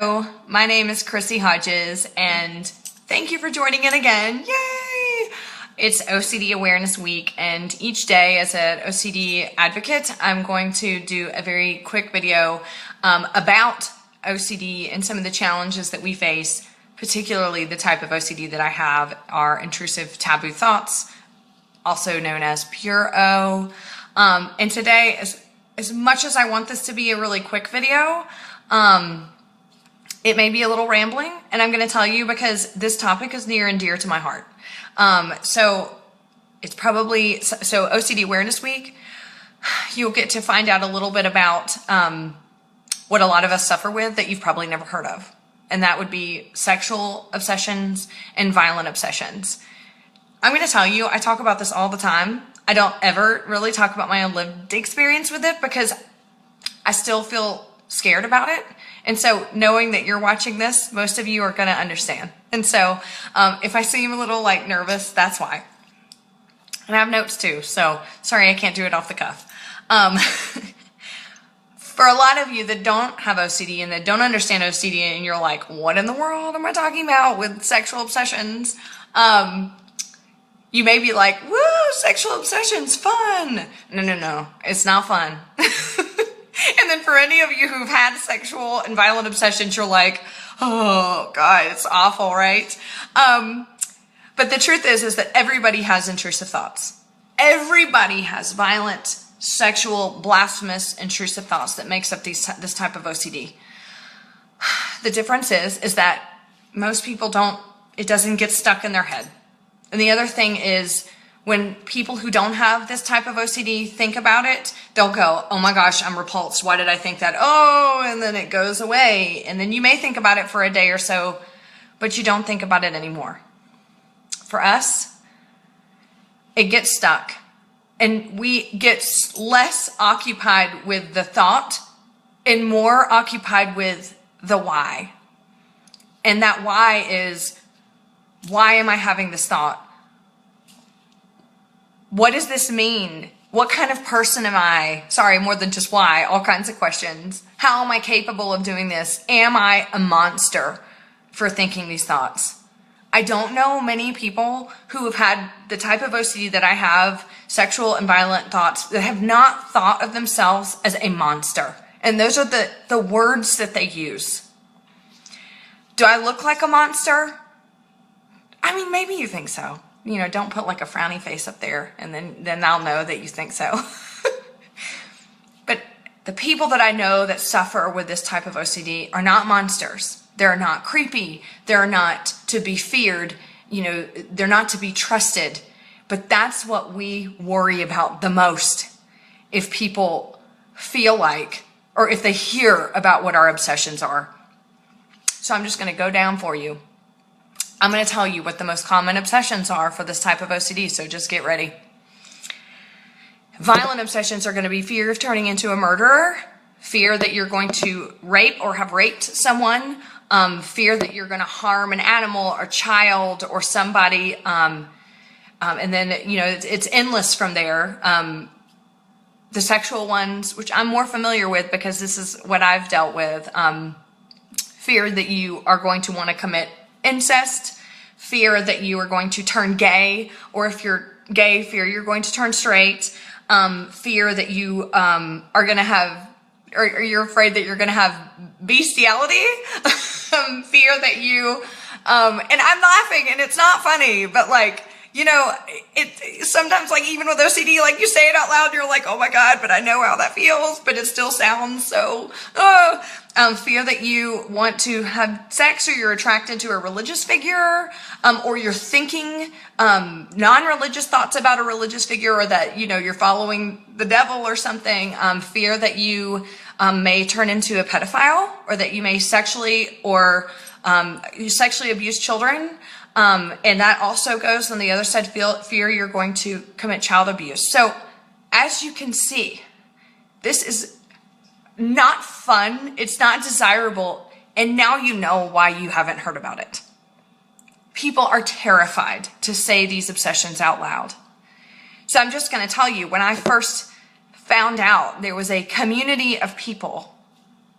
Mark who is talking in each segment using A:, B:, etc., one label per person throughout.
A: My name is Chrissy Hodges, and thank you for joining in again. Yay! It's OCD Awareness Week, and each day as an OCD advocate, I'm going to do a very quick video about OCD and some of the challenges that we face, particularly the type of OCD that I have are intrusive taboo thoughts, also known as pure O. And today, as much as I want this to be a really quick video, it may be a little rambling, and I'm going to tell you because this topic is near and dear to my heart. So it's probably, so OCD Awareness Week, you'll get to find out a little bit about what a lot of us suffer with that you've probably never heard of. And that would be sexual obsessions and violent obsessions. I'm going to tell you, I talk about this all the time. I don't ever really talk about my own lived experience with it because I still feel scared about it. And so knowing that you're watching this, most of you are going to understand. And so if I seem a little like nervous, that's why. And I have notes too. So sorry, I can't do it off the cuff. For a lot of you that don't have OCD and that don't understand OCD and you're like, what in the world am I talking about with sexual obsessions? You may be like, woo, sexual obsession's fun. No, it's not fun. And then for any of you who've had sexual and violent obsessions, you're like, oh God, it's awful, right? But the truth is that everybody has intrusive thoughts. Everybody has violent, sexual, blasphemous, intrusive thoughts that makes up this type of OCD. The difference is that most people don't, it doesn't get stuck in their head. And the other thing is when people who don't have this type of OCD think about it, they'll go, oh my gosh, I'm repulsed. Why did I think that? Oh, and then it goes away. And then you may think about it for a day or so, but you don't think about it anymore. For us, it gets stuck. And we get less occupied with the thought and more occupied with the why. And that why is, why am I having this thought? What does this mean? What kind of person am I? Sorry, more than just why, all kinds of questions. How am I capable of doing this? Am I a monster for thinking these thoughts? I don't know many people who have had the type of OCD that I have, sexual and violent thoughts, that have not thought of themselves as a monster. And those are the words that they use. Do I look like a monster? I mean, maybe you think so. You know, don't put like a frowny face up there and then I'll know that you think so. But the people that I know that suffer with this type of OCD are not monsters. They're not creepy. They're not to be feared. You know, they're not to be trusted. But that's what we worry about the most if people feel like, or if they hear about what our obsessions are. So I'm just going to go down for you. I'm going to tell you what the most common obsessions are for this type of OCD, so just get ready. Violent obsessions are going to be fear of turning into a murderer, fear that you're going to rape or have raped someone, fear that you're going to harm an animal or child or somebody, and then, you know, it's endless from there. The sexual ones, which I'm more familiar with because this is what I've dealt with, fear that you are going to want to commit incest, fear that you are going to turn gay, or if you're gay, fear you're going to turn straight, fear that you are going to have, or you're afraid that you're going to have bestiality, fear that you, and I'm laughing and it's not funny, but like, you know, it sometimes like even with OCD, like you say it out loud, you're like, oh my God, but I know how that feels, but it still sounds so, fear that you want to have sex or you're attracted to a religious figure, or you're thinking non-religious thoughts about a religious figure, or that, you know, you're following the devil or something, fear that you may turn into a pedophile, or that you may sexually abuse children. And that also goes on the other side, fear you're going to commit child abuse. So as you can see, this is not fun. It's not desirable. And now you know why you haven't heard about it. People are terrified to say these obsessions out loud. So I'm just going to tell you, when I first found out there was a community of people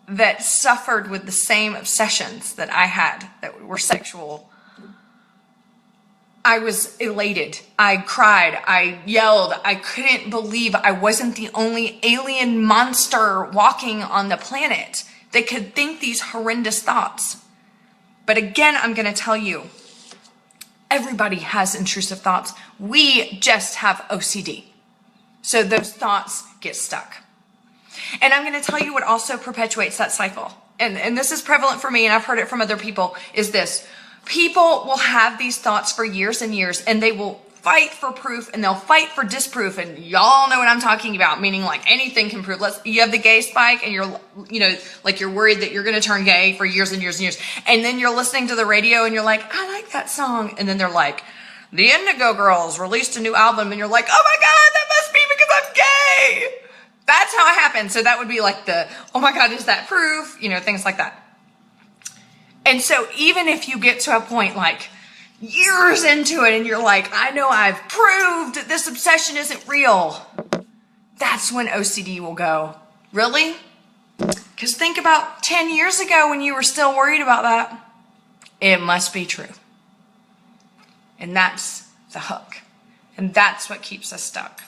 A: that suffered with the same obsessions that I had that were sexual, I was elated. I cried. I yelled. I couldn't believe I wasn't the only alien monster walking on the planet that could think these horrendous thoughts. But again, I'm going to tell you, everybody has intrusive thoughts. We just have OCD. So those thoughts get stuck. And I'm going to tell you what also perpetuates that cycle. And this is prevalent for me, and I've heard it from other people, is this. People will have these thoughts for years and years, and they will fight for proof, and they'll fight for disproof. And y'all know what I'm talking about, meaning like anything can prove. You have the gay spike, and you're worried that you're going to turn gay for years and years and years. And then you're listening to the radio, and you're like, I like that song. And then they're like, the Indigo Girls released a new album, and you're like, oh my God, that must be because I'm gay. That's how it happens. So that would be like oh my God, is that proof? Things like that. And so even if you get to a point like years into it and you're like, I know I've proved that this obsession isn't real, that's when OCD will go, really? Because think about 10 years ago when you were still worried about that. It must be true. And that's the hook. And that's what keeps us stuck.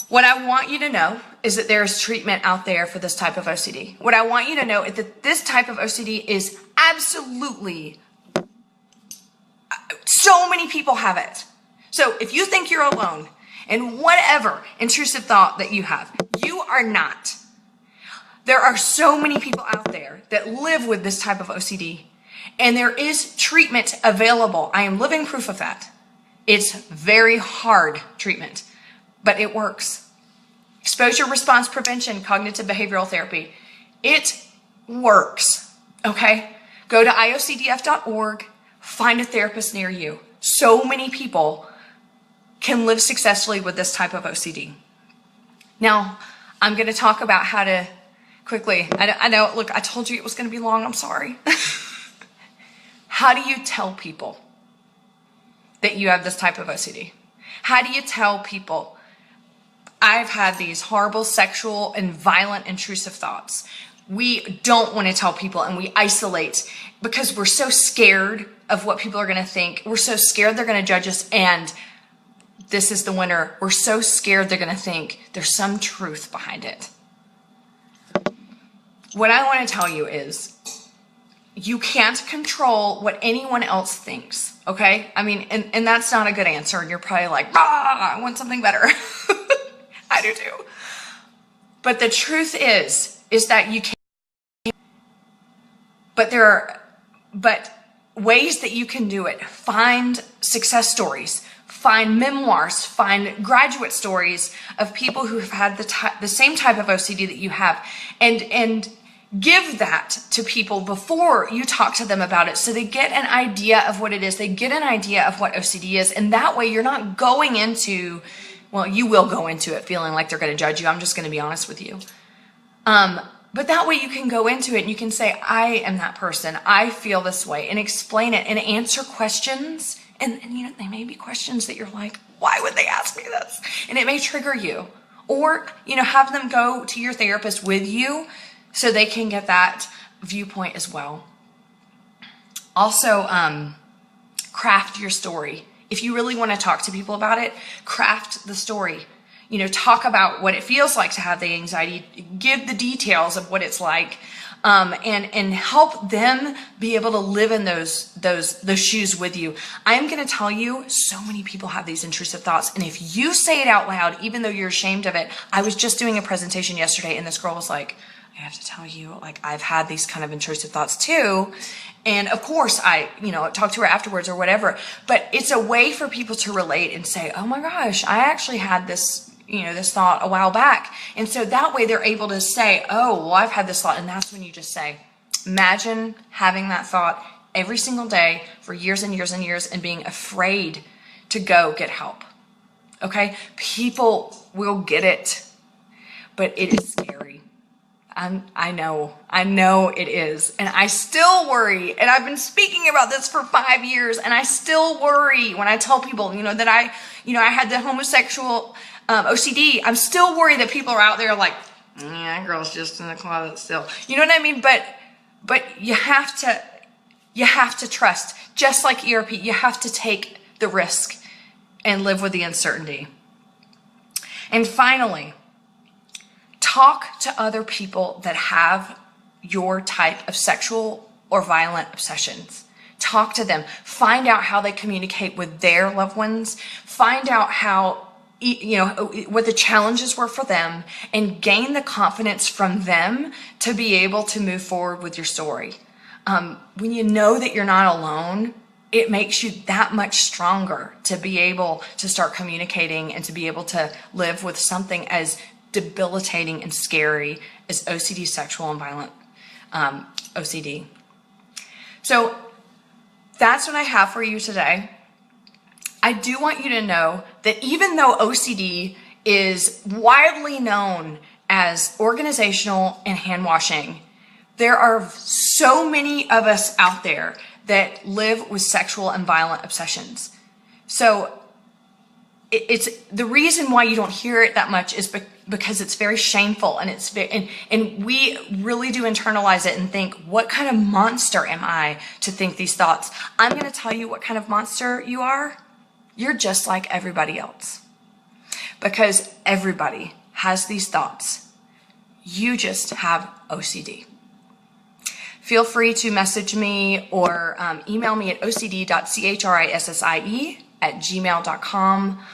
A: What I want you to know is that there is treatment out there for this type of OCD. What I want you to know is that this type of OCD is absolutely, so many people have it. So if you think you're alone in whatever intrusive thought that you have, you are not. There are so many people out there that live with this type of OCD, and there is treatment available. I am living proof of that. It's very hard treatment, but it works. Exposure response prevention, cognitive behavioral therapy. It works, okay? Go to iocdf.org, find a therapist near you. So many people can live successfully with this type of OCD. Now, I'm going to talk about how to quickly, I know, look, I told you it was going to be long, I'm sorry. How do you tell people that you have this type of OCD? How do you tell people, I've had these horrible sexual and violent intrusive thoughts? We don't want to tell people, and we isolate because we're so scared of what people are going to think. We're so scared they're going to judge us, and this is the winner. We're so scared they're going to think there's some truth behind it. What I want to tell you is you can't control what anyone else thinks, okay? I mean, and that's not a good answer, and you're probably like, I want something better. I do too. But the truth is that you can't, but ways that you can do it. Find success stories, find memoirs, find graduate stories of people who have had the same type of OCD that you have, and give that to people before you talk to them about it, so they get an idea of what it is. They get an idea of what OCD is, and that way you're not going into, well, you will go into it feeling like they're going to judge you. I'm just going to be honest with you. But that way you can go into it and you can say, I am that person. I feel this way, and explain it and answer questions. And they may be questions that you're like, why would they ask me this? And it may trigger you. Or, have them go to your therapist with you so they can get that viewpoint as well. Also, craft your story. If you really want to talk to people about it, craft the story. Talk about what it feels like to have the anxiety, give the details of what it's like, and help them be able to live in those shoes with you. I am going to tell you, so many people have these intrusive thoughts, and if you say it out loud, even though you're ashamed of it. I was just doing a presentation yesterday, and this girl was like, I have to tell you, I've had these kind of intrusive thoughts too. And of course I, talk to her afterwards or whatever, but it's a way for people to relate and say, oh my gosh, I actually had this, this thought a while back. And so that way they're able to say, oh, well, I've had this thought. And that's when you just say, imagine having that thought every single day for years and years and years and being afraid to go get help. Okay. People will get it, but it is scary. I know it is. And I still worry. And I've been speaking about this for 5 years, and I still worry when I tell people, that I had the homosexual OCD. I'm still worried that people are out there like, Yeah, that girl's just in the closet still. You know what I mean? But you have to trust. Just like ERP, you have to take the risk and live with the uncertainty. And finally, talk to other people that have your type of sexual or violent obsessions. Talk to them. Find out how they communicate with their loved ones. Find out how, what the challenges were for them, and gain the confidence from them to be able to move forward with your story. When you know that you're not alone, it makes you that much stronger to be able to start communicating and to be able to live with something as debilitating and scary as OCD, sexual and violent OCD. So that's what I have for you today. I do want you to know that even though OCD is widely known as organizational and hand washing, there are so many of us out there that live with sexual and violent obsessions. So it's the reason why you don't hear it that much is because it's very shameful, and and we really do internalize it and think, what kind of monster am I to think these thoughts? I'm going to tell you what kind of monster you are. You're just like everybody else, because everybody has these thoughts. You just have OCD. Feel free to message me or email me at ocd.chrissie@gmail.com.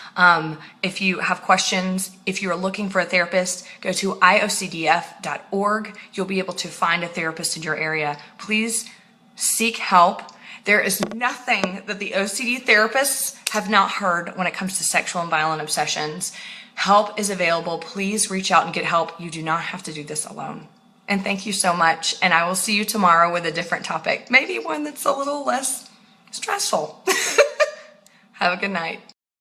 A: If you have questions, if you are looking for a therapist, go to iocdf.org. You'll be able to find a therapist in your area. Please seek help. There is nothing that the OCD therapists have not heard when it comes to sexual and violent obsessions. Help is available. Please reach out and get help. You do not have to do this alone. And thank you so much. And I will see you tomorrow with a different topic. Maybe one that's a little less stressful. Have a good night.